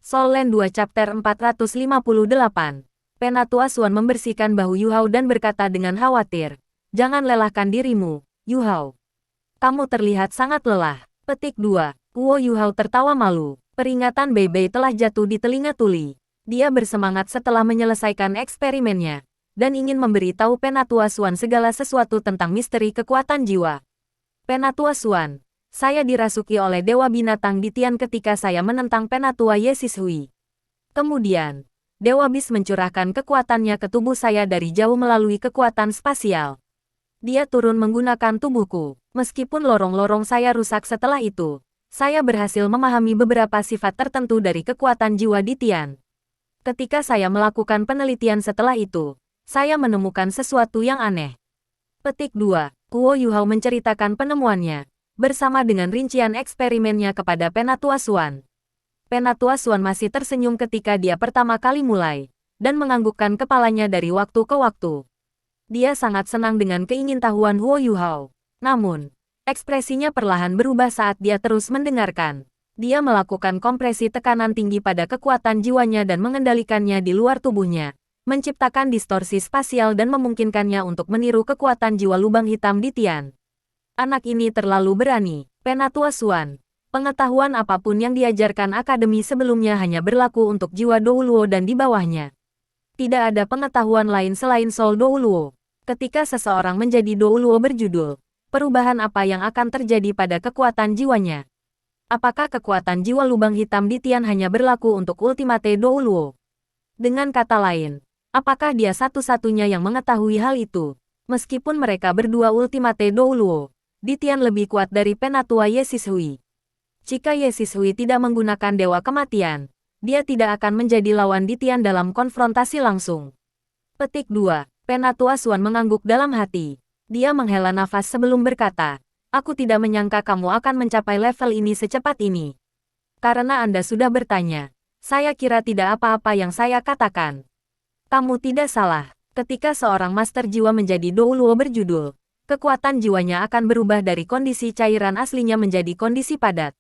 Soul Land 2 Chapter 458. Penatua Xuan membersihkan bahu Yu Hao dan berkata dengan khawatir. Jangan lelahkan dirimu, Yu Hao. Kamu terlihat sangat lelah. Petik 2. Guo Yu Hao tertawa malu. Peringatan Bei Bei telah jatuh di telinga tuli. Dia bersemangat setelah menyelesaikan eksperimennya. Dan ingin memberitahu Penatua Xuan segala sesuatu tentang misteri kekuatan jiwa. Penatua Xuan. Saya dirasuki oleh Dewa Binatang di Tian ketika saya menentang Penatua Ye Sishui. Kemudian, Dewa Bis mencurahkan kekuatannya ke tubuh saya dari jauh melalui kekuatan spasial. Dia turun menggunakan tubuhku. Meskipun lorong-lorong saya rusak setelah itu, saya berhasil memahami beberapa sifat tertentu dari kekuatan jiwa di Tian. Ketika saya melakukan penelitian setelah itu, saya menemukan sesuatu yang aneh. Petik 2. Guo Yu Hao menceritakan penemuannya bersama dengan rincian eksperimennya kepada Penatua Xuan. Penatua Xuan masih tersenyum ketika dia pertama kali mulai, dan menganggukkan kepalanya dari waktu ke waktu. Dia sangat senang dengan keingintahuan Guo Yu Hao. Namun, ekspresinya perlahan berubah saat dia terus mendengarkan. Dia melakukan kompresi tekanan tinggi pada kekuatan jiwanya dan mengendalikannya di luar tubuhnya, menciptakan distorsi spasial dan memungkinkannya untuk meniru kekuatan jiwa lubang hitam di Tian. Anak ini terlalu berani. Penatua Xuan. Pengetahuan apapun yang diajarkan akademi sebelumnya hanya berlaku untuk jiwa Douluo dan di bawahnya. Tidak ada pengetahuan lain selain Soul Douluo. Ketika seseorang menjadi Douluo berjudul, perubahan apa yang akan terjadi pada kekuatan jiwanya? Apakah kekuatan jiwa lubang hitam di Tian hanya berlaku untuk Ultimate Douluo? Dengan kata lain, apakah dia satu-satunya yang mengetahui hal itu? Meskipun mereka berdua Ultimate Douluo, di Tian lebih kuat dari Penatua Ye Sishui. Jika Ye Sishui tidak menggunakan Dewa Kematian, dia tidak akan menjadi lawan di Tian dalam konfrontasi langsung. Petik 2. Penatua Xuan mengangguk dalam hati. Dia menghela nafas sebelum berkata, aku tidak menyangka kamu akan mencapai level ini secepat ini. Karena Anda sudah bertanya, saya kira tidak apa-apa yang saya katakan. Kamu tidak salah. Ketika seorang master jiwa menjadi Douluo berjudul, kekuatan jiwanya akan berubah dari kondisi cairan aslinya menjadi kondisi padat.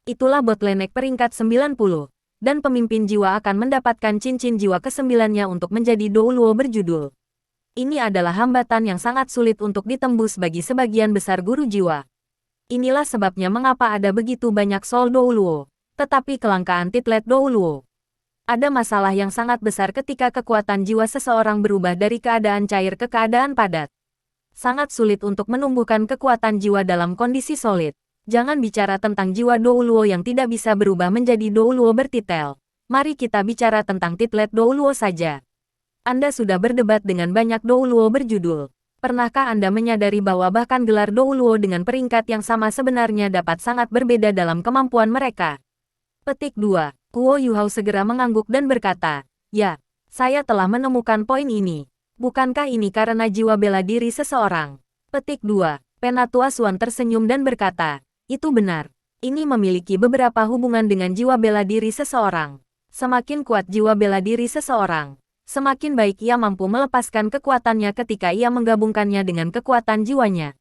Itulah bottleneck peringkat 90, dan pemimpin jiwa akan mendapatkan cincin jiwa ke-9-nya untuk menjadi Douluo berjudul. Ini adalah hambatan yang sangat sulit untuk ditembus bagi sebagian besar guru jiwa. Inilah sebabnya mengapa ada begitu banyak Soul Douluo, tetapi kelangkaan titlet Douluo. Ada masalah yang sangat besar ketika kekuatan jiwa seseorang berubah dari keadaan cair ke keadaan padat. Sangat sulit untuk menumbuhkan kekuatan jiwa dalam kondisi solid. Jangan bicara tentang jiwa Douluo yang tidak bisa berubah menjadi Douluo bertitel. Mari kita bicara tentang titlet Douluo saja. Anda sudah berdebat dengan banyak Douluo berjudul. Pernahkah Anda menyadari bahwa bahkan gelar Douluo dengan peringkat yang sama sebenarnya dapat sangat berbeda dalam kemampuan mereka? Petik 2. Guo Yu Hao segera mengangguk dan berkata, ya, saya telah menemukan poin ini. Bukankah ini karena jiwa bela diri seseorang? Petik 2. Penatua Xuan tersenyum dan berkata, itu benar. Ini memiliki beberapa hubungan dengan jiwa bela diri seseorang. Semakin kuat jiwa bela diri seseorang, semakin baik ia mampu melepaskan kekuatannya ketika ia menggabungkannya dengan kekuatan jiwanya.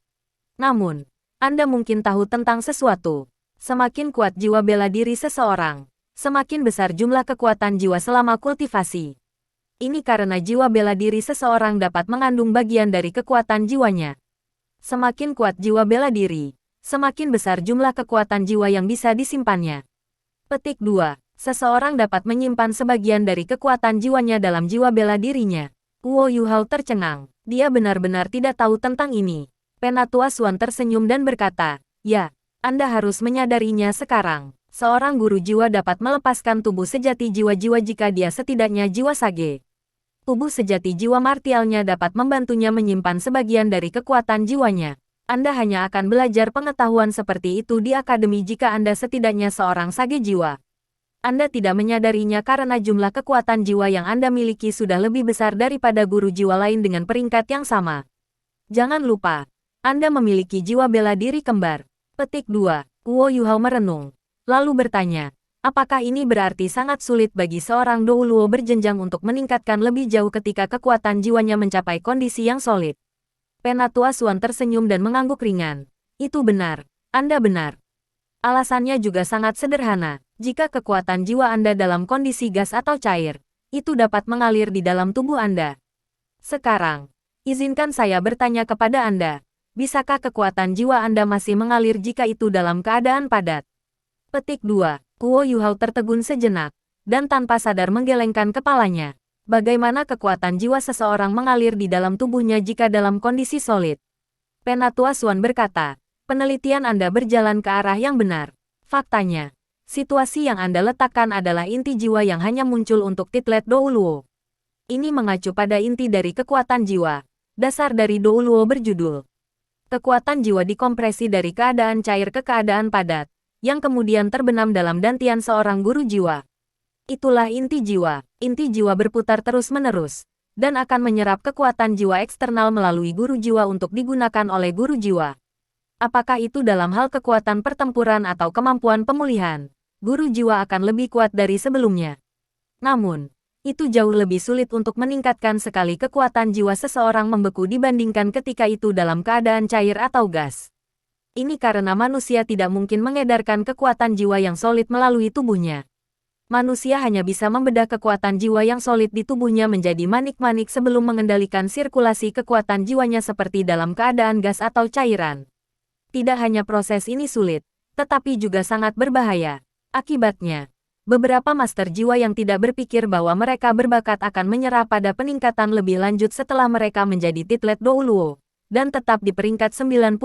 Namun, Anda mungkin tahu tentang sesuatu. Semakin kuat jiwa bela diri seseorang, semakin besar jumlah kekuatan jiwa selama kultivasi. Ini karena jiwa bela diri seseorang dapat mengandung bagian dari kekuatan jiwanya. Semakin kuat jiwa bela diri, semakin besar jumlah kekuatan jiwa yang bisa disimpannya. Petik 2. Seseorang dapat menyimpan sebagian dari kekuatan jiwanya dalam jiwa bela dirinya. Guo Yu Hao tercengang. Dia benar-benar tidak tahu tentang ini. Penatua Xuan tersenyum dan berkata, ya, Anda harus menyadarinya sekarang. Seorang guru jiwa dapat melepaskan tubuh sejati jiwa-jiwa jika dia setidaknya jiwa sage. Tubuh sejati jiwa martialnya dapat membantunya menyimpan sebagian dari kekuatan jiwanya. Anda hanya akan belajar pengetahuan seperti itu di akademi jika Anda setidaknya seorang sage jiwa. Anda tidak menyadarinya karena jumlah kekuatan jiwa yang Anda miliki sudah lebih besar daripada guru jiwa lain dengan peringkat yang sama. Jangan lupa, Anda memiliki jiwa bela diri kembar. Petik 2. Guo Yu Hao merenung. Lalu bertanya, apakah ini berarti sangat sulit bagi seorang Douluo berjenjang untuk meningkatkan lebih jauh ketika kekuatan jiwanya mencapai kondisi yang solid? Penatua Xuan tersenyum dan mengangguk ringan. Itu benar. Anda benar. Alasannya juga sangat sederhana. Jika kekuatan jiwa Anda dalam kondisi gas atau cair, itu dapat mengalir di dalam tubuh Anda. Sekarang, izinkan saya bertanya kepada Anda, bisakah kekuatan jiwa Anda masih mengalir jika itu dalam keadaan padat? Petik 2. Kuo Yuhao tertegun sejenak, dan tanpa sadar menggelengkan kepalanya. Bagaimana kekuatan jiwa seseorang mengalir di dalam tubuhnya jika dalam kondisi solid? Penatua Xuan berkata, penelitian Anda berjalan ke arah yang benar. Faktanya, situasi yang Anda letakkan adalah inti jiwa yang hanya muncul untuk Titlet Douluo. Ini mengacu pada inti dari kekuatan jiwa. Dasar dari Douluo berjudul. Kekuatan jiwa dikompresi dari keadaan cair ke keadaan padat, yang kemudian terbenam dalam dantian seorang guru jiwa. Itulah inti jiwa. Inti jiwa berputar terus-menerus, dan akan menyerap kekuatan jiwa eksternal melalui guru jiwa untuk digunakan oleh guru jiwa. Apakah itu dalam hal kekuatan pertempuran atau kemampuan pemulihan, guru jiwa akan lebih kuat dari sebelumnya. Namun, itu jauh lebih sulit untuk meningkatkan sekali kekuatan jiwa seseorang membeku dibandingkan ketika itu dalam keadaan cair atau gas. Ini karena manusia tidak mungkin mengedarkan kekuatan jiwa yang solid melalui tubuhnya. Manusia hanya bisa membedah kekuatan jiwa yang solid di tubuhnya menjadi manik-manik sebelum mengendalikan sirkulasi kekuatan jiwanya seperti dalam keadaan gas atau cairan. Tidak hanya proses ini sulit, tetapi juga sangat berbahaya. Akibatnya, beberapa master jiwa yang tidak berpikir bahwa mereka berbakat akan menyerah pada peningkatan lebih lanjut setelah mereka menjadi Titlet Douluo, dan tetap di peringkat 91.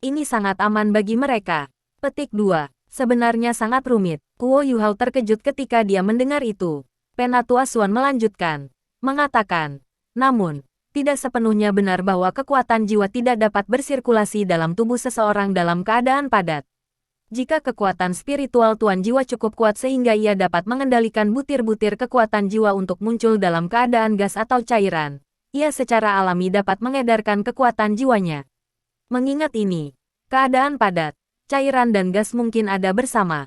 Ini sangat aman bagi mereka. Petik 2. Sebenarnya sangat rumit. Kuo Yuhao terkejut ketika dia mendengar itu. Penatua Xuan melanjutkan, mengatakan, namun, tidak sepenuhnya benar bahwa kekuatan jiwa tidak dapat bersirkulasi dalam tubuh seseorang dalam keadaan padat. Jika kekuatan spiritual Tuan Jiwa cukup kuat sehingga ia dapat mengendalikan butir-butir kekuatan jiwa untuk muncul dalam keadaan gas atau cairan, ia secara alami dapat mengedarkan kekuatan jiwanya. Mengingat ini, keadaan padat, cairan dan gas mungkin ada bersama.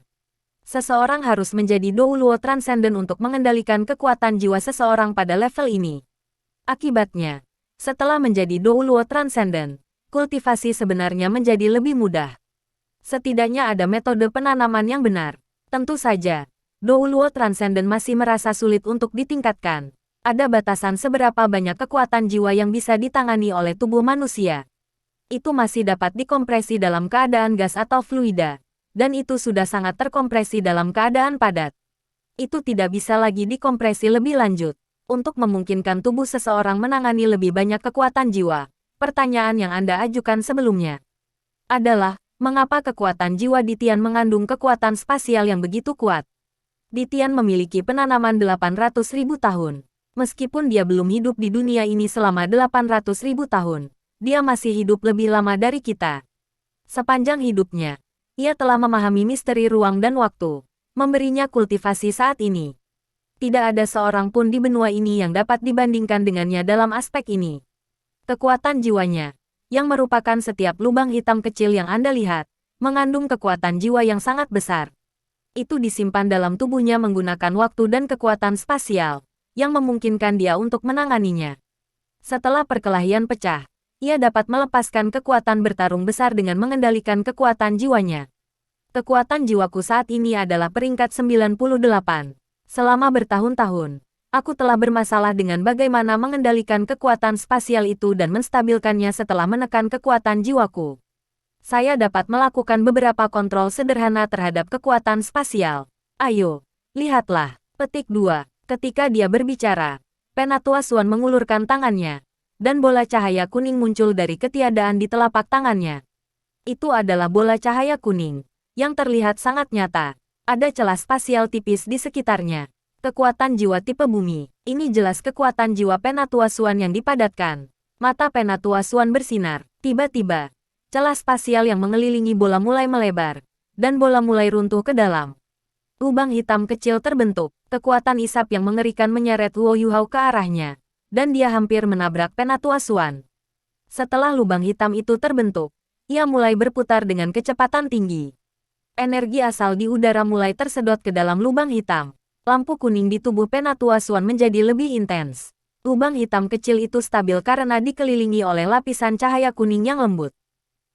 Seseorang harus menjadi Douluo Transcendent untuk mengendalikan kekuatan jiwa seseorang pada level ini. Akibatnya, setelah menjadi Douluo Transcendent, kultivasi sebenarnya menjadi lebih mudah. Setidaknya ada metode penanaman yang benar. Tentu saja, Douluo Transcendent masih merasa sulit untuk ditingkatkan. Ada batasan seberapa banyak kekuatan jiwa yang bisa ditangani oleh tubuh manusia. Itu masih dapat dikompresi dalam keadaan gas atau fluida, dan itu sudah sangat terkompresi dalam keadaan padat. Itu tidak bisa lagi dikompresi lebih lanjut. Untuk memungkinkan tubuh seseorang menangani lebih banyak kekuatan jiwa, pertanyaan yang Anda ajukan sebelumnya adalah, mengapa kekuatan jiwa di Tian mengandung kekuatan spasial yang begitu kuat? Di Tian memiliki penanaman 800.000 tahun. Meskipun dia belum hidup di dunia ini selama 800.000 tahun, dia masih hidup lebih lama dari kita. Sepanjang hidupnya, ia telah memahami misteri ruang dan waktu, memberinya kultivasi saat ini. Tidak ada seorang pun di benua ini yang dapat dibandingkan dengannya dalam aspek ini. Kekuatan jiwanya, yang merupakan setiap lubang hitam kecil yang Anda lihat, mengandung kekuatan jiwa yang sangat besar. Itu disimpan dalam tubuhnya menggunakan waktu dan kekuatan spasial, yang memungkinkan dia untuk menanganinya. Setelah perkelahian pecah, ia dapat melepaskan kekuatan bertarung besar dengan mengendalikan kekuatan jiwanya. Kekuatan jiwaku saat ini adalah peringkat 98. Selama bertahun-tahun, aku telah bermasalah dengan bagaimana mengendalikan kekuatan spasial itu dan menstabilkannya setelah menekan kekuatan jiwaku. Saya dapat melakukan beberapa kontrol sederhana terhadap kekuatan spasial. Ayo, lihatlah. Petik 2. Ketika dia berbicara, Penatua Xuan mengulurkan tangannya, dan bola cahaya kuning muncul dari ketiadaan di telapak tangannya. Itu adalah bola cahaya kuning, yang terlihat sangat nyata. Ada celah spasial tipis di sekitarnya. Kekuatan jiwa tipe bumi. Ini jelas kekuatan jiwa Penatua Xuan yang dipadatkan. Mata Penatua Xuan bersinar. Tiba-tiba, celah spasial yang mengelilingi bola mulai melebar, dan bola mulai runtuh ke dalam. Lubang hitam kecil terbentuk. Kekuatan isap yang mengerikan menyeret Luo Yuhao ke arahnya, dan dia hampir menabrak Penatua Xuan. Setelah lubang hitam itu terbentuk, ia mulai berputar dengan kecepatan tinggi. Energi asal di udara mulai tersedot ke dalam lubang hitam. Lampu kuning di tubuh Penatua Xuan menjadi lebih intens. Lubang hitam kecil itu stabil karena dikelilingi oleh lapisan cahaya kuning yang lembut.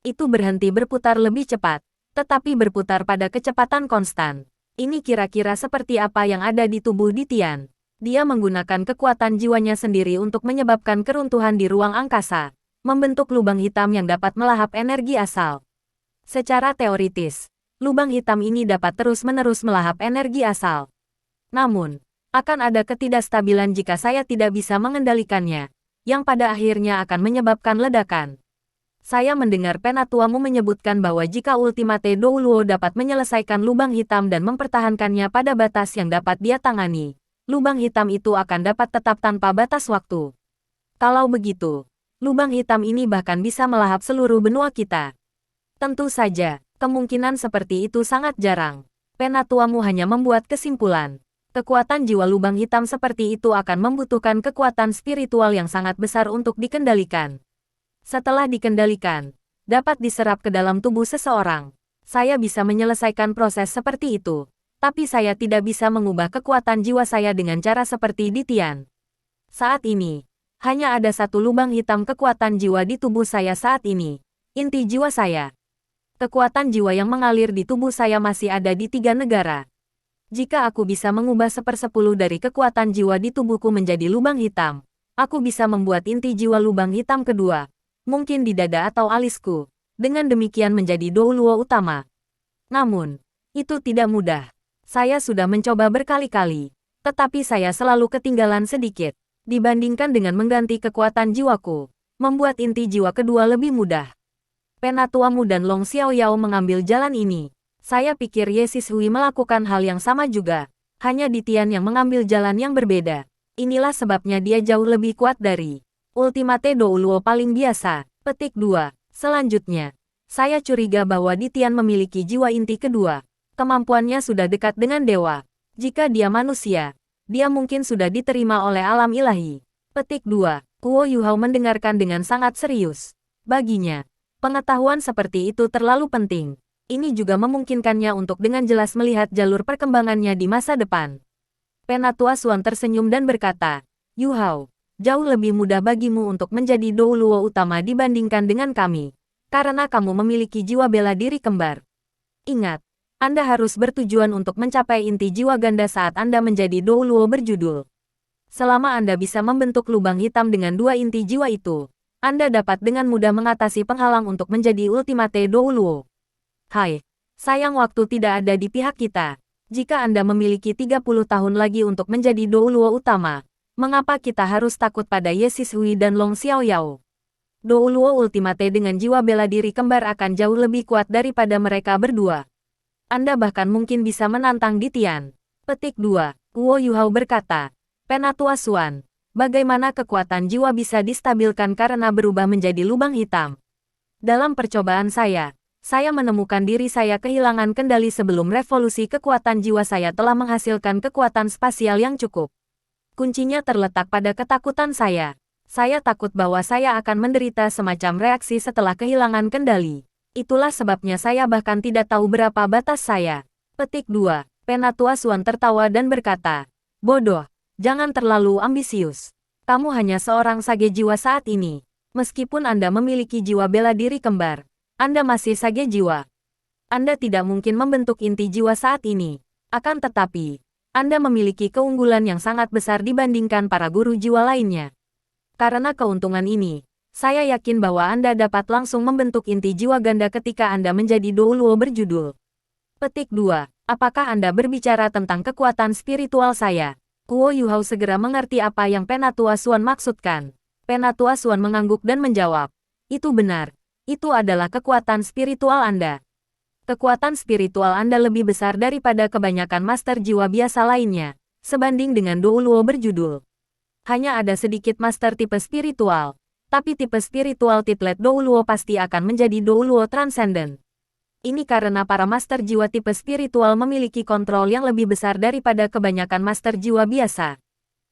Itu berhenti berputar lebih cepat, tetapi berputar pada kecepatan konstan. Ini kira-kira seperti apa yang ada di tubuh Ditian. Dia menggunakan kekuatan jiwanya sendiri untuk menyebabkan keruntuhan di ruang angkasa, membentuk lubang hitam yang dapat melahap energi asal. Secara teoritis, lubang hitam ini dapat terus-menerus melahap energi asal. Namun, akan ada ketidakstabilan jika saya tidak bisa mengendalikannya, yang pada akhirnya akan menyebabkan ledakan. Saya mendengar penatuamu menyebutkan bahwa jika Ultimate Douluo dapat menyelesaikan lubang hitam dan mempertahankannya pada batas yang dapat dia tangani, lubang hitam itu akan dapat tetap tanpa batas waktu. Kalau begitu, lubang hitam ini bahkan bisa melahap seluruh benua kita. Tentu saja, kemungkinan seperti itu sangat jarang. Penatuamu hanya membuat kesimpulan. Kekuatan jiwa lubang hitam seperti itu akan membutuhkan kekuatan spiritual yang sangat besar untuk dikendalikan. Setelah dikendalikan, dapat diserap ke dalam tubuh seseorang. Saya bisa menyelesaikan proses seperti itu, tapi saya tidak bisa mengubah kekuatan jiwa saya dengan cara seperti Ditian. Saat ini, hanya ada satu lubang hitam kekuatan jiwa di tubuh saya saat ini, inti jiwa saya. Kekuatan jiwa yang mengalir di tubuh saya masih ada di 3 negara. Jika aku bisa mengubah 1/10 dari kekuatan jiwa di tubuhku menjadi lubang hitam, aku bisa membuat inti jiwa lubang hitam kedua, mungkin di dada atau alisku, dengan demikian menjadi Douluo utama. Namun, itu tidak mudah. Saya sudah mencoba berkali-kali, tetapi saya selalu ketinggalan sedikit. Dibandingkan dengan mengganti kekuatan jiwaku, membuat inti jiwa kedua lebih mudah. Penatuamu dan Long Xiaoyao mengambil jalan ini. Saya pikir Ye Sishui melakukan hal yang sama juga, hanya Ditian yang mengambil jalan yang berbeda. Inilah sebabnya dia jauh lebih kuat dari Ultimate Douluo paling biasa. Petik 2. Selanjutnya, saya curiga bahwa Ditian memiliki jiwa inti kedua. Kemampuannya sudah dekat dengan dewa. Jika dia manusia, dia mungkin sudah diterima oleh alam ilahi. Petik 2. Kuo Yuhao mendengarkan dengan sangat serius. Baginya, pengetahuan seperti itu terlalu penting. Ini juga memungkinkannya untuk dengan jelas melihat jalur perkembangannya di masa depan. Penatua Xuan tersenyum dan berkata, Yuhao, jauh lebih mudah bagimu untuk menjadi Douluo utama dibandingkan dengan kami, karena kamu memiliki jiwa bela diri kembar. Ingat, Anda harus bertujuan untuk mencapai inti jiwa ganda saat Anda menjadi Douluo berjudul. Selama Anda bisa membentuk lubang hitam dengan 2 inti jiwa itu, Anda dapat dengan mudah mengatasi penghalang untuk menjadi Ultimate Douluo. Hai, sayang waktu tidak ada di pihak kita. Jika Anda memiliki 30 tahun lagi untuk menjadi Douluo utama, mengapa kita harus takut pada Ye Sishui dan Long Xiaoyao? Douluo Ultimate dengan jiwa bela diri kembar akan jauh lebih kuat daripada mereka berdua. Anda bahkan mungkin bisa menantang Ditian. Petik 2. Kuo Yuhao berkata, Penatua Xuan, bagaimana kekuatan jiwa bisa distabilkan karena berubah menjadi lubang hitam? Dalam percobaan saya menemukan diri saya kehilangan kendali sebelum revolusi kekuatan jiwa saya telah menghasilkan kekuatan spasial yang cukup. Kuncinya terletak pada ketakutan saya. Saya takut bahwa saya akan menderita semacam reaksi setelah kehilangan kendali. Itulah sebabnya saya bahkan tidak tahu berapa batas saya. Petik 2. Penatua Xuan tertawa dan berkata, bodoh, jangan terlalu ambisius. Kamu hanya seorang sage jiwa saat ini. Meskipun Anda memiliki jiwa bela diri kembar, Anda masih sage jiwa. Anda tidak mungkin membentuk inti jiwa saat ini. Akan tetapi, Anda memiliki keunggulan yang sangat besar dibandingkan para guru jiwa lainnya. Karena keuntungan ini, saya yakin bahwa Anda dapat langsung membentuk inti jiwa ganda ketika Anda menjadi Douluo berjudul. Petik 2. Apakah Anda berbicara tentang kekuatan spiritual saya? Kuo Yuhao segera mengerti apa yang Penatua Xuan maksudkan. Penatua Xuan mengangguk dan menjawab, itu benar. Itu adalah kekuatan spiritual Anda. Kekuatan spiritual Anda lebih besar daripada kebanyakan master jiwa biasa lainnya, sebanding dengan Douluo berjudul. Hanya ada sedikit master tipe spiritual, tapi tipe spiritual titlet Douluo pasti akan menjadi Douluo transcendent. Ini karena para master jiwa tipe spiritual memiliki kontrol yang lebih besar daripada kebanyakan master jiwa biasa.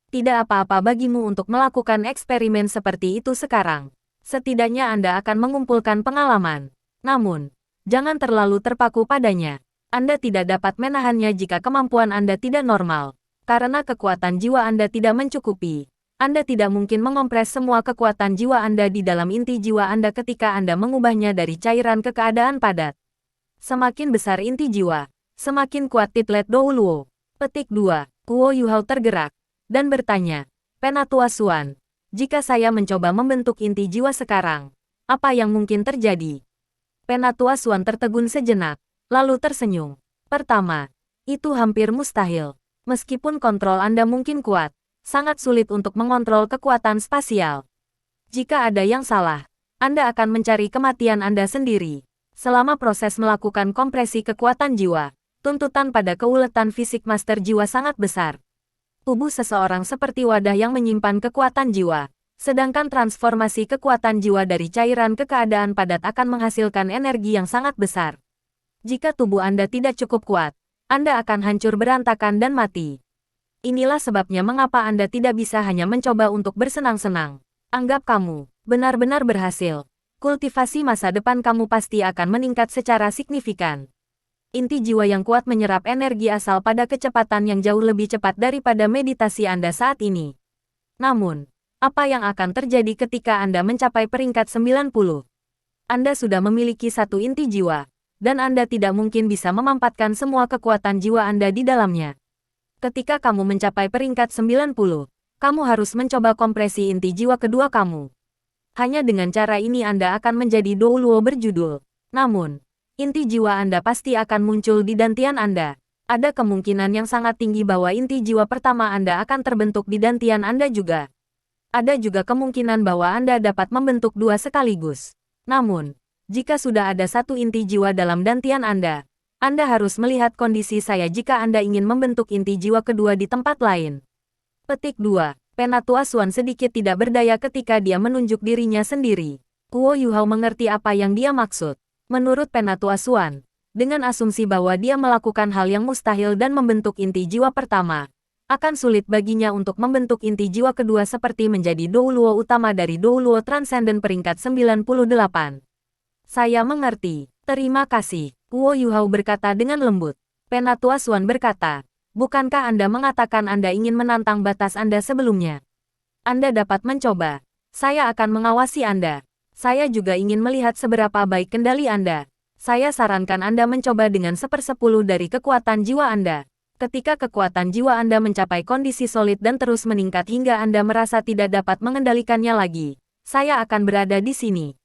Tidak apa-apa bagimu untuk melakukan eksperimen seperti itu sekarang. Setidaknya Anda akan mengumpulkan pengalaman. Namun, jangan terlalu terpaku padanya. Anda tidak dapat menahannya jika kemampuan Anda tidak normal. Karena kekuatan jiwa Anda tidak mencukupi, Anda tidak mungkin mengompres semua kekuatan jiwa Anda di dalam inti jiwa Anda ketika Anda mengubahnya dari cairan ke keadaan padat. Semakin besar inti jiwa, semakin kuat titlet Douluo. Petik 2. Guo Yuhao tergerak dan bertanya, Penatua Xuan, jika saya mencoba membentuk inti jiwa sekarang, apa yang mungkin terjadi? Penatua Xuan tertegun sejenak, lalu tersenyum. Pertama, itu hampir mustahil. Meskipun kontrol Anda mungkin kuat, sangat sulit untuk mengontrol kekuatan spasial. Jika ada yang salah, Anda akan mencari kematian Anda sendiri. Selama proses melakukan kompresi kekuatan jiwa, tuntutan pada keuletan fisik master jiwa sangat besar. Tubuh seseorang seperti wadah yang menyimpan kekuatan jiwa, sedangkan transformasi kekuatan jiwa dari cairan ke keadaan padat akan menghasilkan energi yang sangat besar. Jika tubuh Anda tidak cukup kuat, Anda akan hancur berantakan dan mati. Inilah sebabnya mengapa Anda tidak bisa hanya mencoba untuk bersenang-senang. Anggap kamu benar-benar berhasil. Kultivasi masa depan kamu pasti akan meningkat secara signifikan. Inti jiwa yang kuat menyerap energi asal pada kecepatan yang jauh lebih cepat daripada meditasi Anda saat ini. Namun, apa yang akan terjadi ketika Anda mencapai peringkat 90? Anda sudah memiliki satu inti jiwa, dan Anda tidak mungkin bisa memampatkan semua kekuatan jiwa Anda di dalamnya. Ketika kamu mencapai peringkat 90, kamu harus mencoba kompresi inti jiwa kedua kamu. Hanya dengan cara ini Anda akan menjadi Douluo berjudul. Namun, inti jiwa Anda pasti akan muncul di dantian Anda. Ada kemungkinan yang sangat tinggi bahwa inti jiwa pertama Anda akan terbentuk di dantian Anda juga. Ada juga kemungkinan bahwa Anda dapat membentuk dua sekaligus. Namun, jika sudah ada satu inti jiwa dalam dantian Anda harus melihat kondisi saya jika Anda ingin membentuk inti jiwa kedua di tempat lain. Petik 2. Penatua Xuan sedikit tidak berdaya ketika dia menunjuk dirinya sendiri. Guo Yuhao mengerti apa yang dia maksud. Menurut Penatua Xuan, dengan asumsi bahwa dia melakukan hal yang mustahil dan membentuk inti jiwa pertama, akan sulit baginya untuk membentuk inti jiwa kedua seperti menjadi Douluo utama dari Douluo Transcendent peringkat 98. Saya mengerti. Terima kasih. Guo Yuhao berkata dengan lembut. Penatua Xuan berkata, bukankah Anda mengatakan Anda ingin menantang batas Anda sebelumnya? Anda dapat mencoba. Saya akan mengawasi Anda. Saya juga ingin melihat seberapa baik kendali Anda. Saya sarankan Anda mencoba dengan 1/10 dari kekuatan jiwa Anda. Ketika kekuatan jiwa Anda mencapai kondisi solid dan terus meningkat hingga Anda merasa tidak dapat mengendalikannya lagi, saya akan berada di sini.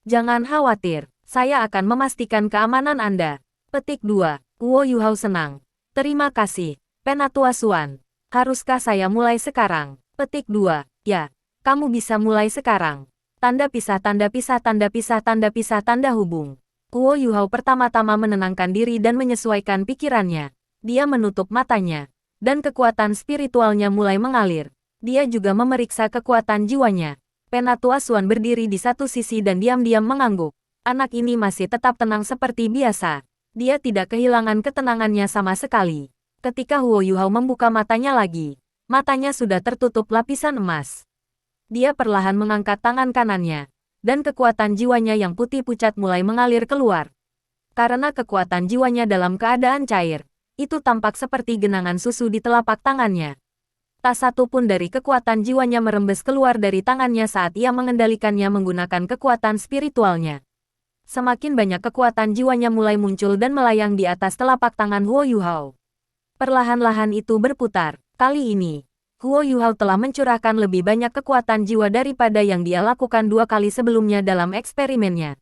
Jangan khawatir, saya akan memastikan keamanan Anda. Petik 2. Guo Yuhao senang. Terima kasih, Penatua Xuan. Haruskah saya mulai sekarang? Petik 2. Ya, kamu bisa mulai sekarang. Tanda pisah, tanda pisah, tanda pisah, tanda pisah, tanda hubung. Guo Yuhao pertama-tama menenangkan diri dan menyesuaikan pikirannya. Dia menutup matanya, dan kekuatan spiritualnya mulai mengalir. Dia juga memeriksa kekuatan jiwanya. Penatua Xuan berdiri di satu sisi dan diam-diam mengangguk. Anak ini masih tetap tenang seperti biasa. Dia tidak kehilangan ketenangannya sama sekali. Ketika Guo Yuhao membuka matanya lagi, matanya sudah tertutup lapisan emas. Dia perlahan mengangkat tangan kanannya, dan kekuatan jiwanya yang putih pucat mulai mengalir keluar. Karena kekuatan jiwanya dalam keadaan cair, itu tampak seperti genangan susu di telapak tangannya. Tak satu pun dari kekuatan jiwanya merembes keluar dari tangannya saat ia mengendalikannya menggunakan kekuatan spiritualnya. Semakin banyak kekuatan jiwanya mulai muncul dan melayang di atas telapak tangan Guo Yuhao. Perlahan-lahan itu berputar. Kali ini, Guo Yuhao telah mencurahkan lebih banyak kekuatan jiwa daripada yang dia lakukan 2 kali sebelumnya dalam eksperimennya.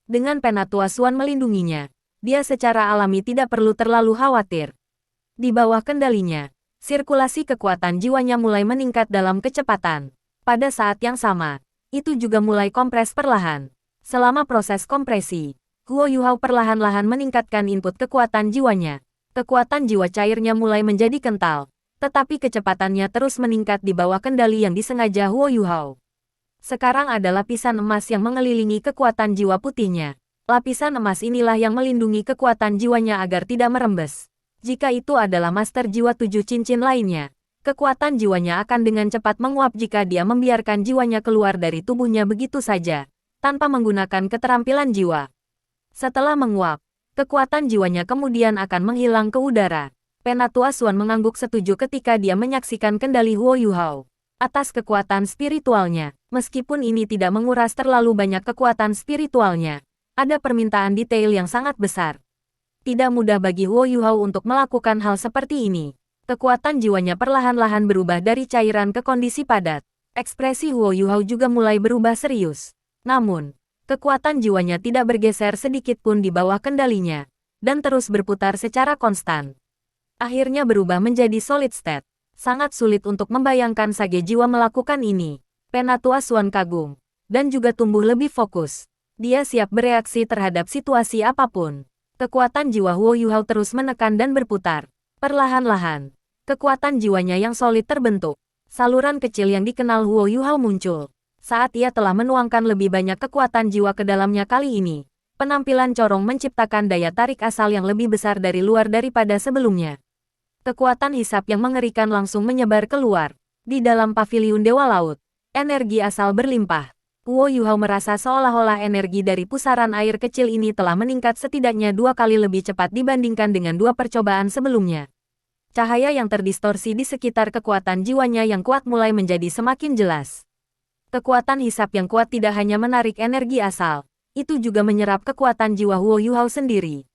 Dengan Penatua Xuan melindunginya, dia secara alami tidak perlu terlalu khawatir. Di bawah kendalinya, sirkulasi kekuatan jiwanya mulai meningkat dalam kecepatan. Pada saat yang sama, itu juga mulai kompres perlahan. Selama proses kompresi, Guo Yuhao perlahan-lahan meningkatkan input kekuatan jiwanya. Kekuatan jiwa cairnya mulai menjadi kental, tetapi kecepatannya terus meningkat di bawah kendali yang disengaja Guo Yuhao. Sekarang ada lapisan emas yang mengelilingi kekuatan jiwa putihnya. Lapisan emas inilah yang melindungi kekuatan jiwanya agar tidak merembes. Jika itu adalah master jiwa 7 cincin lainnya, kekuatan jiwanya akan dengan cepat menguap jika dia membiarkan jiwanya keluar dari tubuhnya begitu saja, tanpa menggunakan keterampilan jiwa. Setelah menguap, kekuatan jiwanya kemudian akan menghilang ke udara. Penatua Xuan mengangguk setuju ketika dia menyaksikan kendali Guo Yuhao atas kekuatan spiritualnya. Meskipun ini tidak menguras terlalu banyak kekuatan spiritualnya, ada permintaan detail yang sangat besar. Tidak mudah bagi Huo Yuhao untuk melakukan hal seperti ini. Kekuatan jiwanya perlahan-lahan berubah dari cairan ke kondisi padat. Ekspresi Huo Yuhao juga mulai berubah serius. Namun, kekuatan jiwanya tidak bergeser sedikit pun di bawah kendalinya, dan terus berputar secara konstan. Akhirnya berubah menjadi solid state. Sangat sulit untuk membayangkan sage jiwa melakukan ini. Penatua Xuan kagum, dan juga tumbuh lebih fokus. Dia siap bereaksi terhadap situasi apapun. Kekuatan jiwa Huo Yuhao terus menekan dan berputar. Perlahan-lahan, kekuatan jiwanya yang solid terbentuk. Saluran kecil yang dikenal Huo Yuhao muncul. Saat ia telah menuangkan lebih banyak kekuatan jiwa ke dalamnya kali ini, penampilan corong menciptakan daya tarik asal yang lebih besar dari luar daripada sebelumnya. Kekuatan hisap yang mengerikan langsung menyebar keluar. Di dalam paviliun Dewa Laut, energi asal berlimpah. Huo Yuhao merasa seolah-olah energi dari pusaran air kecil ini telah meningkat setidaknya 2 kali lebih cepat dibandingkan dengan 2 percobaan sebelumnya. Cahaya yang terdistorsi di sekitar kekuatan jiwanya yang kuat mulai menjadi semakin jelas. Kekuatan hisap yang kuat tidak hanya menarik energi asal, itu juga menyerap kekuatan jiwa Huo Yuhao sendiri.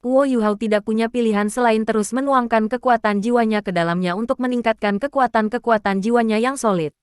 Huo Yuhao tidak punya pilihan selain terus menuangkan kekuatan jiwanya ke dalamnya untuk meningkatkan kekuatan-kekuatan jiwanya yang solid.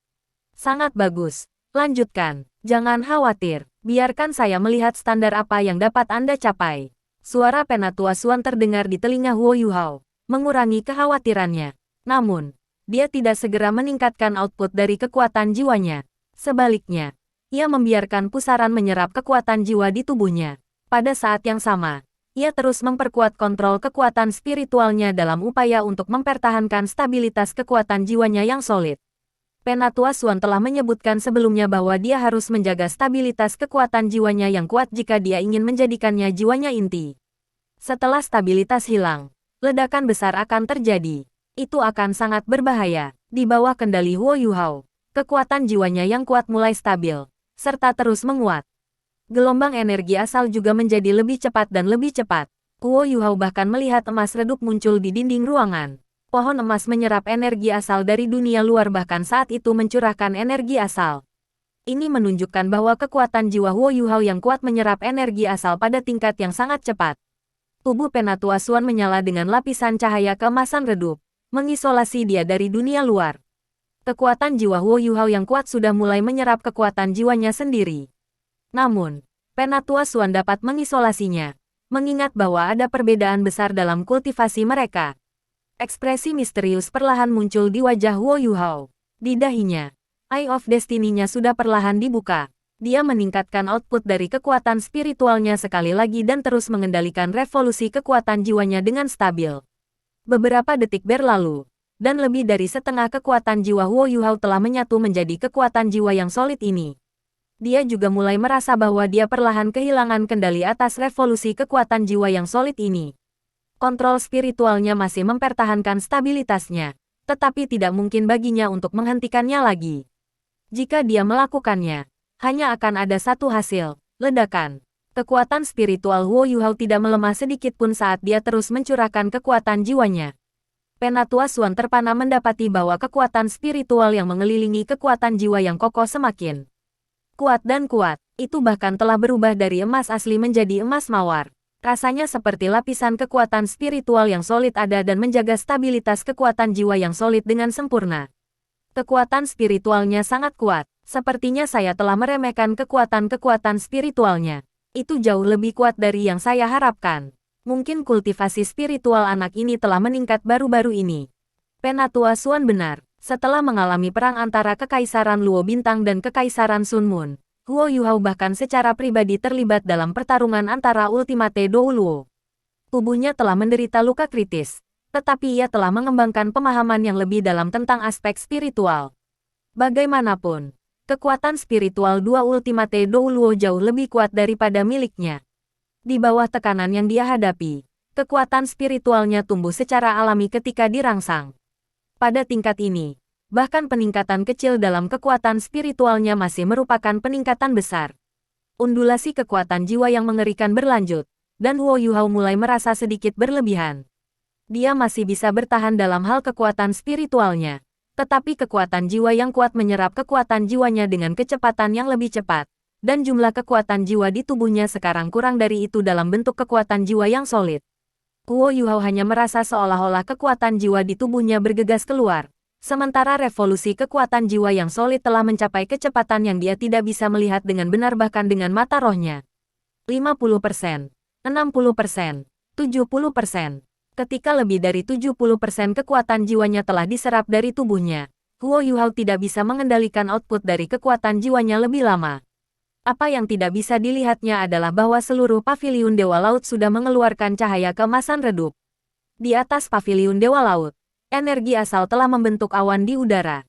Sangat bagus. Lanjutkan. Jangan khawatir. Biarkan saya melihat standar apa yang dapat Anda capai. Suara Penatua Xuan terdengar di telinga Huo Yuhao, mengurangi kekhawatirannya. Namun, dia tidak segera meningkatkan output dari kekuatan jiwanya. Sebaliknya, ia membiarkan pusaran menyerap kekuatan jiwa di tubuhnya. Pada saat yang sama, ia terus memperkuat kontrol kekuatan spiritualnya dalam upaya untuk mempertahankan stabilitas kekuatan jiwanya yang solid. Penatua Xuan telah menyebutkan sebelumnya bahwa dia harus menjaga stabilitas kekuatan jiwanya yang kuat jika dia ingin menjadikannya jiwanya inti. Setelah stabilitas hilang, ledakan besar akan terjadi. Itu akan sangat berbahaya. Di bawah kendali Huo Yuhao, kekuatan jiwanya yang kuat mulai stabil, serta terus menguat. Gelombang energi asal juga menjadi lebih cepat dan lebih cepat. Huo Yuhao bahkan melihat emas redup muncul di dinding ruangan. Pohon emas menyerap energi asal dari dunia luar bahkan saat itu mencurahkan energi asal. Ini menunjukkan bahwa kekuatan jiwa Huo Yuhao yang kuat menyerap energi asal pada tingkat yang sangat cepat. Tubuh Penatua Xuan menyala dengan lapisan cahaya keemasan redup, mengisolasi dia dari dunia luar. Kekuatan jiwa Huo Yuhao yang kuat sudah mulai menyerap kekuatan jiwanya sendiri. Namun, Penatua Xuan dapat mengisolasinya, mengingat bahwa ada perbedaan besar dalam kultivasi mereka. Ekspresi misterius perlahan muncul di wajah Huo Yuhao. Di dahinya, Eye of Destiny-nya sudah perlahan dibuka. Dia meningkatkan output dari kekuatan spiritualnya sekali lagi dan terus mengendalikan revolusi kekuatan jiwanya dengan stabil. Beberapa detik berlalu, dan lebih dari setengah kekuatan jiwa Huo Yuhao telah menyatu menjadi kekuatan jiwa yang solid ini. Dia juga mulai merasa bahwa dia perlahan kehilangan kendali atas revolusi kekuatan jiwa yang solid ini. Kontrol spiritualnya masih mempertahankan stabilitasnya, tetapi tidak mungkin baginya untuk menghentikannya lagi. Jika dia melakukannya, hanya akan ada satu hasil, ledakan. Kekuatan spiritual Huo Yuhao tidak melemah sedikit pun saat dia terus mencurahkan kekuatan jiwanya. Penatua Xuan terpana mendapati bahwa kekuatan spiritual yang mengelilingi kekuatan jiwa yang kokoh semakin kuat dan kuat, itu bahkan telah berubah dari emas asli menjadi emas mawar. Rasanya seperti lapisan kekuatan spiritual yang solid ada dan menjaga stabilitas kekuatan jiwa yang solid dengan sempurna. Kekuatan spiritualnya sangat kuat. Sepertinya saya telah meremehkan kekuatan-kekuatan spiritualnya. Itu jauh lebih kuat dari yang saya harapkan. Mungkin kultivasi spiritual anak ini telah meningkat baru-baru ini. Penatua Xuan benar. Setelah mengalami perang antara Kekaisaran Luo Bintang dan Kekaisaran Sun Moon, Huo Yuhao bahkan secara pribadi terlibat dalam pertarungan antara Ultimate Dou Luo. Tubuhnya telah menderita luka kritis, tetapi ia telah mengembangkan pemahaman yang lebih dalam tentang aspek spiritual. Bagaimanapun, kekuatan spiritual dua Ultimate Dou Luo jauh lebih kuat daripada miliknya. Di bawah tekanan yang dia hadapi, kekuatan spiritualnya tumbuh secara alami ketika dirangsang. Pada tingkat ini, bahkan peningkatan kecil dalam kekuatan spiritualnya masih merupakan peningkatan besar. Undulasi kekuatan jiwa yang mengerikan berlanjut, dan Huo Yuhao mulai merasa sedikit berlebihan. Dia masih bisa bertahan dalam hal kekuatan spiritualnya, tetapi kekuatan jiwa yang kuat menyerap kekuatan jiwanya dengan kecepatan yang lebih cepat, dan jumlah kekuatan jiwa di tubuhnya sekarang kurang dari itu dalam bentuk kekuatan jiwa yang solid. Huo Yuhao hanya merasa seolah-olah kekuatan jiwa di tubuhnya bergegas keluar. Sementara revolusi kekuatan jiwa yang solid telah mencapai kecepatan yang dia tidak bisa melihat dengan benar bahkan dengan mata rohnya. 50%, 60%, 70%. Ketika lebih dari 70% kekuatan jiwanya telah diserap dari tubuhnya, Huo Yuhao tidak bisa mengendalikan output dari kekuatan jiwanya lebih lama. Apa yang tidak bisa dilihatnya adalah bahwa seluruh paviliun Dewa Laut sudah mengeluarkan cahaya keemasan redup. Di atas paviliun Dewa Laut, energi asal telah membentuk awan di udara.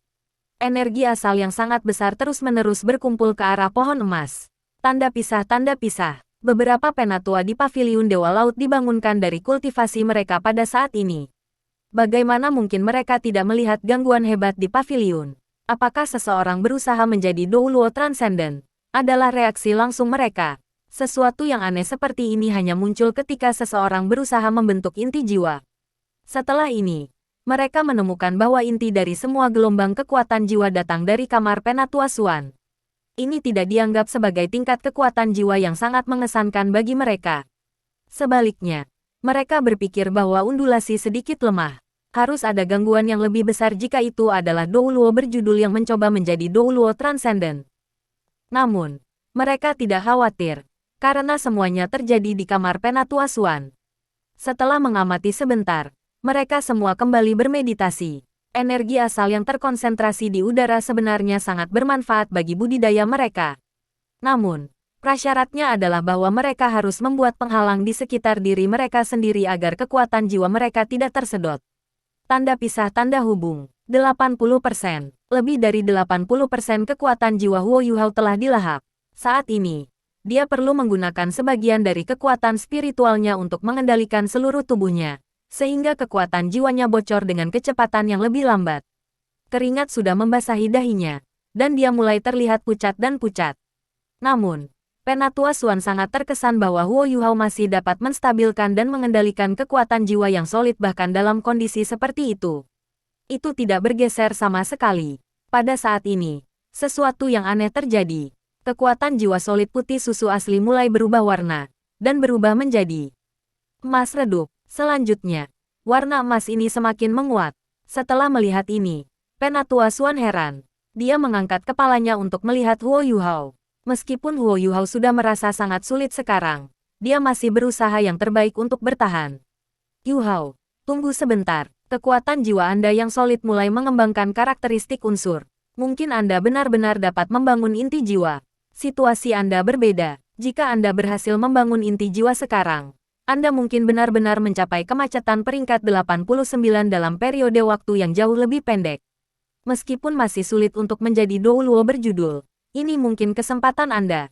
Energi asal yang sangat besar terus-menerus berkumpul ke arah pohon emas. Tanda pisah, tanda pisah. Beberapa penatua di paviliun Dewa Laut dibangunkan dari kultivasi mereka pada saat ini. Bagaimana mungkin mereka tidak melihat gangguan hebat di paviliun? Apakah seseorang berusaha menjadi Douluo Transcendent? Adalah reaksi langsung mereka. Sesuatu yang aneh seperti ini hanya muncul ketika seseorang berusaha membentuk inti jiwa. Setelah ini, mereka menemukan bahwa inti dari semua gelombang kekuatan jiwa datang dari kamar Penatua Xuan. Ini tidak dianggap sebagai tingkat kekuatan jiwa yang sangat mengesankan bagi mereka. Sebaliknya, mereka berpikir bahwa undulasi sedikit lemah. Harus ada gangguan yang lebih besar jika itu adalah Douluo berjudul yang mencoba menjadi Douluo Transcendent. Namun, mereka tidak khawatir, karena semuanya terjadi di kamar Penatua Xuan. Setelah mengamati sebentar, mereka semua kembali bermeditasi. Energi asal yang terkonsentrasi di udara sebenarnya sangat bermanfaat bagi budidaya mereka. Namun, prasyaratnya adalah bahwa mereka harus membuat penghalang di sekitar diri mereka sendiri agar kekuatan jiwa mereka tidak tersedot. Tanda pisah, tanda hubung. 80%. Lebih dari 80% kekuatan jiwa Huo Yuhao telah dilahap. Saat ini, dia perlu menggunakan sebagian dari kekuatan spiritualnya untuk mengendalikan seluruh tubuhnya, sehingga kekuatan jiwanya bocor dengan kecepatan yang lebih lambat. Keringat sudah membasahi dahinya, dan dia mulai terlihat pucat dan pucat. Namun, Penatua Xuan sangat terkesan bahwa Huo Yuhao masih dapat menstabilkan dan mengendalikan kekuatan jiwa yang solid bahkan dalam kondisi seperti itu. Itu tidak bergeser sama sekali. Pada saat ini, sesuatu yang aneh terjadi. Kekuatan jiwa solid putih susu asli mulai berubah warna, dan berubah menjadi emas redup. Selanjutnya, warna emas ini semakin menguat. Setelah melihat ini, Penatua Xuan heran. Dia mengangkat kepalanya untuk melihat Huo Yuhao. Meskipun Huo Yuhao sudah merasa sangat sulit sekarang, dia masih berusaha yang terbaik untuk bertahan. Yuhao, tunggu sebentar. Kekuatan jiwa Anda yang solid mulai mengembangkan karakteristik unsur. Mungkin Anda benar-benar dapat membangun inti jiwa. Situasi Anda berbeda. Jika Anda berhasil membangun inti jiwa sekarang, Anda mungkin benar-benar mencapai kemacetan peringkat 89 dalam periode waktu yang jauh lebih pendek. Meskipun masih sulit untuk menjadi Douluo berjudul, ini mungkin kesempatan Anda.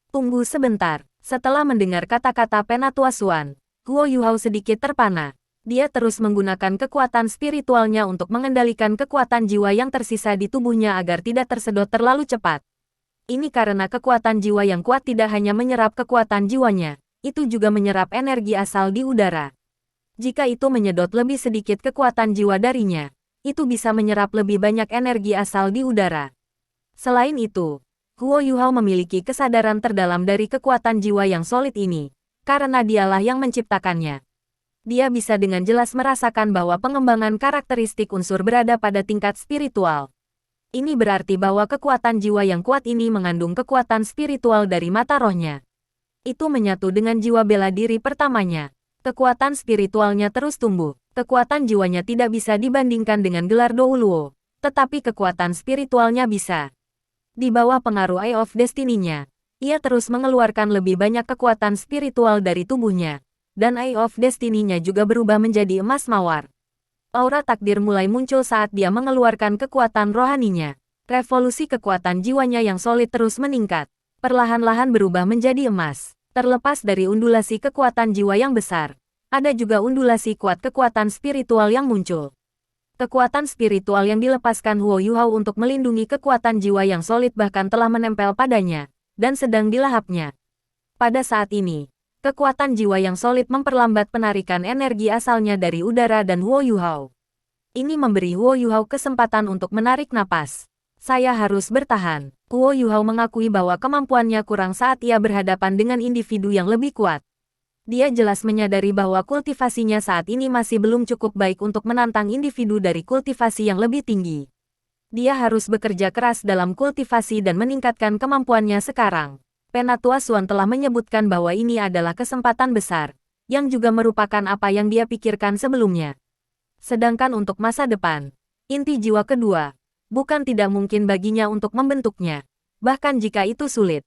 Tunggu sebentar. Setelah mendengar kata-kata Penatua Xuan, Huo Yuhao sedikit terpana. Dia terus menggunakan kekuatan spiritualnya untuk mengendalikan kekuatan jiwa yang tersisa di tubuhnya agar tidak tersedot terlalu cepat. Ini karena kekuatan jiwa yang kuat tidak hanya menyerap kekuatan jiwanya, itu juga menyerap energi asal di udara. Jika itu menyedot lebih sedikit kekuatan jiwa darinya, itu bisa menyerap lebih banyak energi asal di udara. Selain itu, Huo Yuhao memiliki kesadaran terdalam dari kekuatan jiwa yang solid ini, karena dialah yang menciptakannya. Dia bisa dengan jelas merasakan bahwa pengembangan karakteristik unsur berada pada tingkat spiritual. Ini berarti bahwa kekuatan jiwa yang kuat ini mengandung kekuatan spiritual dari mata rohnya. Itu menyatu dengan jiwa bela diri pertamanya. Kekuatan spiritualnya terus tumbuh. Kekuatan jiwanya tidak bisa dibandingkan dengan gelar Douluo, tetapi kekuatan spiritualnya bisa. Di bawah pengaruh Eye of Destiny-nya, ia terus mengeluarkan lebih banyak kekuatan spiritual dari tubuhnya. Dan Eye of Destiny-nya juga berubah menjadi emas mawar. Aura takdir mulai muncul saat dia mengeluarkan kekuatan rohaninya. Revolusi kekuatan jiwanya yang solid terus meningkat. Perlahan-lahan berubah menjadi emas. Terlepas dari undulasi kekuatan jiwa yang besar, ada juga undulasi kuat kekuatan spiritual yang muncul. Kekuatan spiritual yang dilepaskan Huo Yuhao untuk melindungi kekuatan jiwa yang solid bahkan telah menempel padanya, dan sedang dilahapnya. Pada saat ini, kekuatan jiwa yang solid memperlambat penarikan energi asalnya dari udara dan Huo Yuhao. Ini memberi Huo Yuhao kesempatan untuk menarik napas. Saya harus bertahan. Huo Yuhao mengakui bahwa kemampuannya kurang saat ia berhadapan dengan individu yang lebih kuat. Dia jelas menyadari bahwa kultivasinya saat ini masih belum cukup baik untuk menantang individu dari kultivasi yang lebih tinggi. Dia harus bekerja keras dalam kultivasi dan meningkatkan kemampuannya sekarang. Penatua Xuan telah menyebutkan bahwa ini adalah kesempatan besar, yang juga merupakan apa yang dia pikirkan sebelumnya. Sedangkan untuk masa depan, inti jiwa kedua, bukan tidak mungkin baginya untuk membentuknya, bahkan jika itu sulit.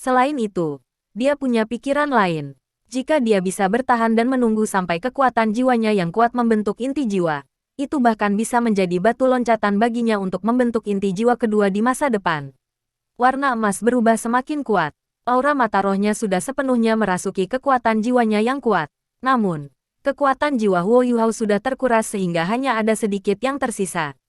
Selain itu, dia punya pikiran lain. Jika dia bisa bertahan dan menunggu sampai kekuatan jiwanya yang kuat membentuk inti jiwa, itu bahkan bisa menjadi batu loncatan baginya untuk membentuk inti jiwa kedua di masa depan. Warna emas berubah semakin kuat. Aura mata rohnya sudah sepenuhnya merasuki kekuatan jiwanya yang kuat. Namun, kekuatan jiwa Huo Yuhao sudah terkuras sehingga hanya ada sedikit yang tersisa.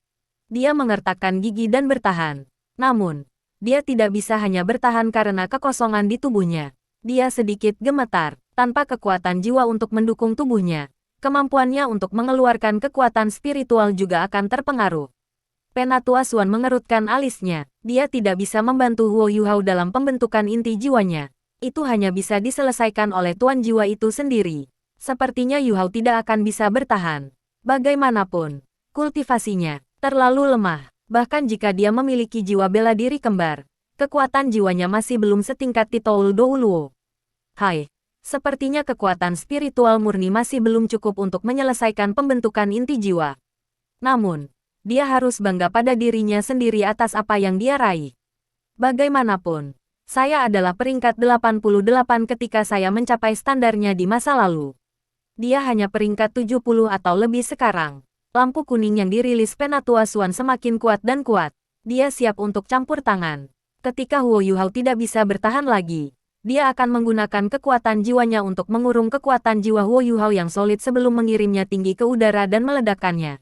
Dia mengertakkan gigi dan bertahan. Namun, dia tidak bisa hanya bertahan karena kekosongan di tubuhnya. Dia sedikit gemetar. Tanpa kekuatan jiwa untuk mendukung tubuhnya, kemampuannya untuk mengeluarkan kekuatan spiritual juga akan terpengaruh. Penatua Xuan mengerutkan alisnya. Dia tidak bisa membantu Huo Yuhao dalam pembentukan inti jiwanya. Itu hanya bisa diselesaikan oleh tuan jiwa itu sendiri. Sepertinya Yuhao tidak akan bisa bertahan. Bagaimanapun, kultivasinya terlalu lemah. Bahkan jika dia memiliki jiwa bela diri kembar, kekuatan jiwanya masih belum setingkat Titoul Douluo. Hai. Sepertinya kekuatan spiritual murni masih belum cukup untuk menyelesaikan pembentukan inti jiwa. Namun, dia harus bangga pada dirinya sendiri atas apa yang dia raih. Bagaimanapun, saya adalah peringkat 88 ketika saya mencapai standarnya di masa lalu. Dia hanya peringkat 70 atau lebih sekarang. Lampu kuning yang dirilis Penatua Xuan semakin kuat dan kuat. Dia siap untuk campur tangan. Ketika Huo Yuhao tidak bisa bertahan lagi, dia akan menggunakan kekuatan jiwanya untuk mengurung kekuatan jiwa Huo Yuhao yang solid sebelum mengirimnya tinggi ke udara dan meledakkannya.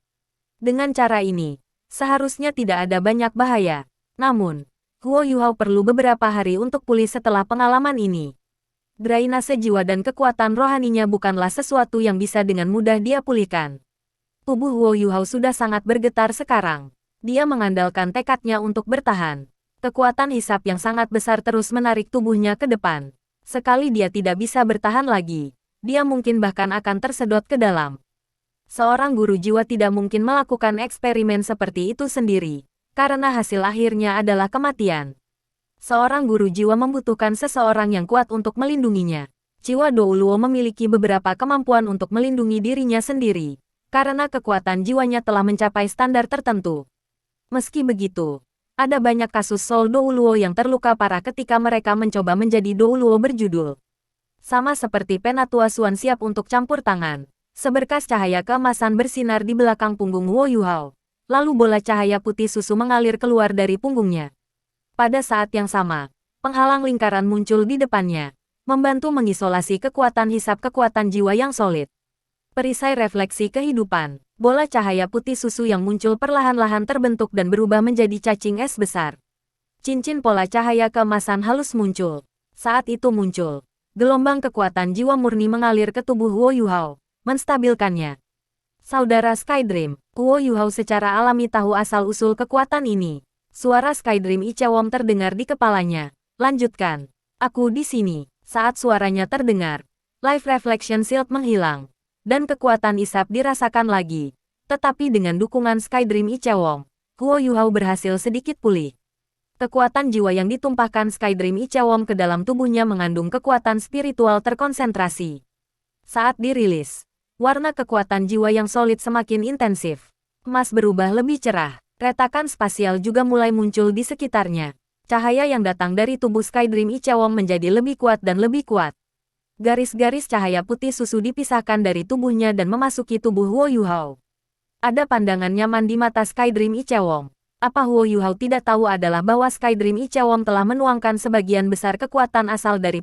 Dengan cara ini, seharusnya tidak ada banyak bahaya. Namun, Huo Yuhao perlu beberapa hari untuk pulih setelah pengalaman ini. Drainase jiwa dan kekuatan rohaninya bukanlah sesuatu yang bisa dengan mudah dia pulihkan. Tubuh Huo Yuhao sudah sangat bergetar sekarang. Dia mengandalkan tekadnya untuk bertahan. Kekuatan hisap yang sangat besar terus menarik tubuhnya ke depan. Sekali dia tidak bisa bertahan lagi, dia mungkin bahkan akan tersedot ke dalam. Seorang guru jiwa tidak mungkin melakukan eksperimen seperti itu sendiri, karena hasil akhirnya adalah kematian. Seorang guru jiwa membutuhkan seseorang yang kuat untuk melindunginya. Jiwa Douluo memiliki beberapa kemampuan untuk melindungi dirinya sendiri, karena kekuatan jiwanya telah mencapai standar tertentu. Meski begitu, ada banyak kasus Soul Douluo yang terluka parah ketika mereka mencoba menjadi Douluo berjudul. Sama seperti Penatua Xuan siap untuk campur tangan. Seberkas cahaya keemasan bersinar di belakang punggung Huo Yuhao. Lalu bola cahaya putih susu mengalir keluar dari punggungnya. Pada saat yang sama, penghalang lingkaran muncul di depannya, membantu mengisolasi kekuatan hisap kekuatan jiwa yang solid. Perisai refleksi kehidupan. Bola cahaya putih susu yang muncul perlahan-lahan terbentuk dan berubah menjadi cacing es besar. Cincin pola cahaya keemasan halus muncul. Saat itu muncul, gelombang kekuatan jiwa murni mengalir ke tubuh Huo Yuhao, menstabilkannya. Saudara Skydream, Huo Yuhao secara alami tahu asal-usul kekuatan ini. Suara Skydream Ichewom terdengar di kepalanya. Lanjutkan. Aku di sini. Saat suaranya terdengar, Life Reflection Shield menghilang. Dan kekuatan isap dirasakan lagi. Tetapi dengan dukungan Skydream Ichewom, Huo Yuhao berhasil sedikit pulih. Kekuatan jiwa yang ditumpahkan Skydream Ichewom ke dalam tubuhnya mengandung kekuatan spiritual terkonsentrasi. Saat dirilis, warna kekuatan jiwa yang solid semakin intensif. Emas berubah lebih cerah. Retakan spasial juga mulai muncul di sekitarnya. Cahaya yang datang dari tubuh Skydream Ichewom menjadi lebih kuat dan lebih kuat. Garis-garis cahaya putih susu dipisahkan dari tubuhnya dan memasuki tubuh Huo Yuhao. Ada pandangan nyaman di mata Skydream Ichewom. Apa Huo Yuhao tidak tahu adalah bahwa Skydream Ichewom telah menuangkan sebagian besar kekuatan asal dari